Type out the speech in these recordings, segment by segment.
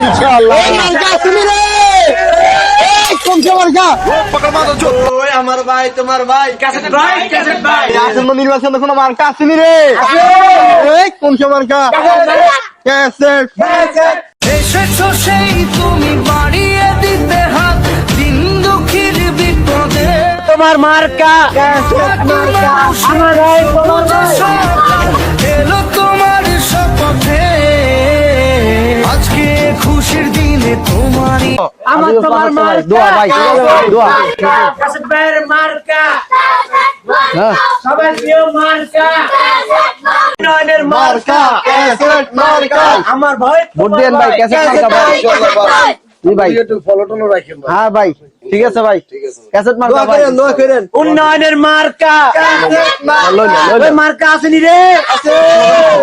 ইনশাআল্লাহ তুমি রে কোন মার্কা ওই আমার ভাই তোমার ভাই ক্যাসেট ভাই আসন্ন নির্বাচনে কোনো মার্কা আসেনি রে এই কোন মার্কা ক্যাসেট এসেছো সেই তুমি বাড়িয়ে দিতে হাত দিন দুঃখীর বিপদে তোমার মার্কা ক্যাসেট মার্কা আমার ভাই তোমার ভাই এলো তোমার শপথে আজকে খুশির দিনে তোমারই আমার তোমার মার্কা দোয়া ভাই দোয়া কাসেট ভাইয়ের মার্কা হ্যাঁ সবার প্রিয় মার্কা নয়নের মার্কা ক্যাসেট মার্কা আমার ভাই ভোট দেন ভাই ক্যাসেট মার্কা ভাই জি ভাই একটু ফলো টলো রাখেন ভাই। হ্যাঁ ভাই ঠিক আছে ভাই ক্যাসেট মার্কা ভাই দোয়া করেন উন্নয়নের মার্কা ওই মার্কা আসেনি রে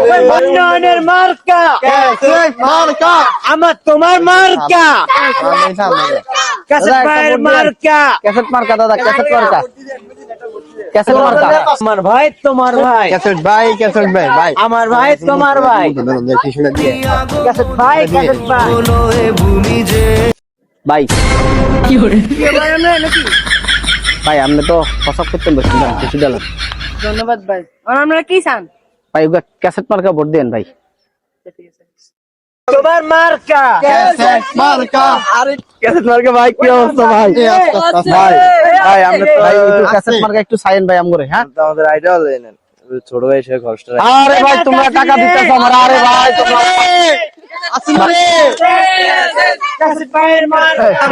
ওই উন্নয়নের মার্কা ক্যাসেট মার্কা আমার তোমার মার্কা কাসেট ভাইয়ের মার্কা ক্যাসেট মার্কা দাদা ক্যাসেট মার্কা ক্যাসেট মার্কা আমার ভাই তোমার ভাই ক্যাসেট ভাই ভাই আমার ভাই তোমার ভাই কাসেট ভাই হলো এ ভূমি যে ভাই ভাই আপনি তো প্রসাব করতেন বসছিলাম কিছু দিলাম ধন্যবাদ ভাই আর আমরা কি চান ভাই ক্যাসেট মার্কা ভোট দেন ভাই তোমার মার্কা ক্যাসেট মার্কা আরে ক্যাসেট মার্কা ভাই কি অবস্থা ভাই ভাই ভাই আপনি তো ভাই একটু ক্যাসেট মার্কা একটু সাইন ভাই আমগরে হ্যাঁ আমাদের আইডল এনেন ছোট ভাই সে কষ্ট আরে ভাই তোমরা টাকা দিতেছ আমার আরে ভাই তোমরা কাসেট ভাইয়ের মার্কা